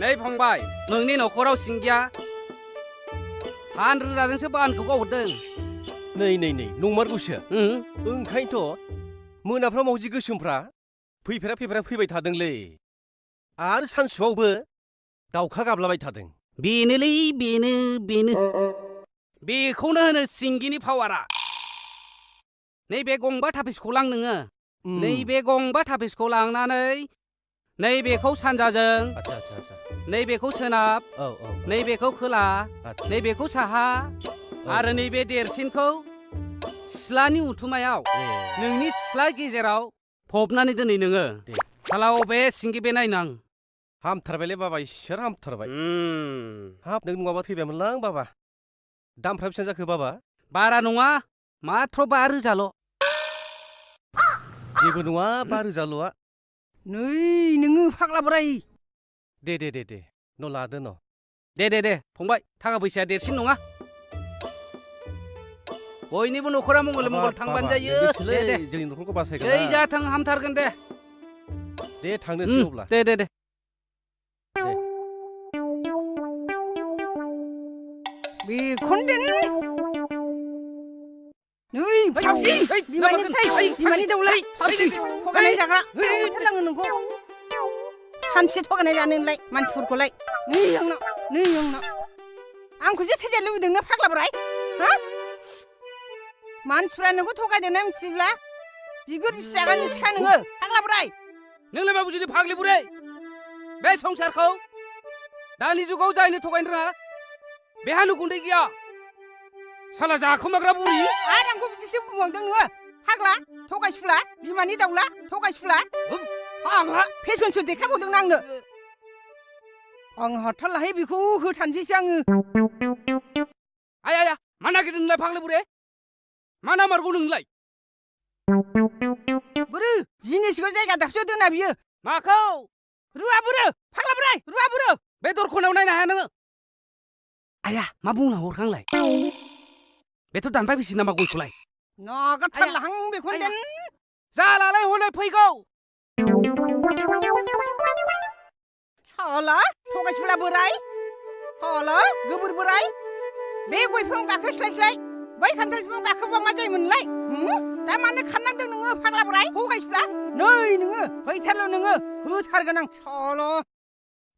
नै फंबाय नोंनि न'खराव सिंगिया सान रोदाजोंसो बानखौ गावहरदों। नै नंमारगौसो। ओंखायनोथ' मोनाफ्राव मावजि गोसोमफ्रा फैफेरा फैबाय थादोंलै। आरो सानसुआवबो दाउखा गाबलाबाय थादों। बेनोलै बेनो बेखौनो होनो सिंगिनि पावारा। नैबे गंबा थाफिसखौ लां नोङो। नैबे गंबा थाफिसखौ लांनानै नैबेखौ सानजाजों, नैबेखौ सोनाब, नैबेखौ खोला, नैबेखौ साहा आरो नैबे देरसिनखौ सिथ्लानि उथुमायाव नोंनि सिथ्ला गेजेराव फबनानै दोनै नोङो। साला अबे सिंगि बे नायनां। हामथारबायलै बाबा, इसोर हामथारबाय। हाब नों नङाबा थैबायमोनलां बाबा। दामफ्रा बेसेबां जाखो बाबा? बारा नङा, माथ्र 5,000ल'। जेबो नङा 5,000ल'आ। नै नोङो फाग्ला बोराय। दे न' लादो न'। दे फंबाय, थाखा फैसाया देरसिन नङा। बयनिबो न'खरा मंगल थांबानो जायो। दे जोंनि न'खरखौ बासायगोन। जै जाथों हामथारगोन दे। दे थांनोसै अब्ला। दे। बेखौनो दोन। नै फाफि, बिमानि फिसाय, बिमानि दाउला, फाफि, थगायनाय जाग्रा। बुथारलाङो नोंखौ। सानसे थगायनाय जानो नोंलाय मानसिफोरखौलाय। नै आंनाव। आंखौसो थैजानो लुबैदों नों फाग्ला बोराय? हा? मानसिफ्रा नोंखौ थगायदोंना मिथियोब्ला बिगुर बिसि जागोन मिथिखा नोङो फाग्ला बोराय। नोंलाय मा बुजिनो फाग्लि बुरै? बे संसारखौ दानि जुगाव जायनो थगायनो रोङा बेहा गुन्दै गैया। साला जाखोमाग्रा बुरि। आरो आंखौ बिदिसो बुंबावदों नोङो फाग्ला, थगायसुला, बिमानि दाउला, थगायसुला। फाग्ला फेसनसो देखायबावदों आंनो। आं हाथारलाहाय बेखौ होथारनोसैसो आङो। आया मा नागिरदों नोंलाय फाग्लि बुरै? मा नामारगौ नोंलाय? बोरो जिनिसखौ जायगा दाबसेयाव दोना बियो। माखौ? रुवा बोरो फाग्ला बोराय, रुवा बोरो। बे दर खनायाव नायनो हाया नोङो? आया मा बुंना हरखो आंलाय? बेथ' दानफाय फैसिगोन नामा गयखौलाय? नागारथारलाहां बेखौनो दोन। जालालाय हनै फैगौ। साला थगायसुला बोराय, साला गोबोर बोराय। बे गय बिफाङाव गाखोस्लायस्लाय बै खान्थाल बिफाङाव गाखोबा मा जायोमोनलाय? दा मानो खारनांदों नोङो फाग्ला बोराय थगायसुला? नै नोङो फैथारल' नोङो होथारगोन आं साला।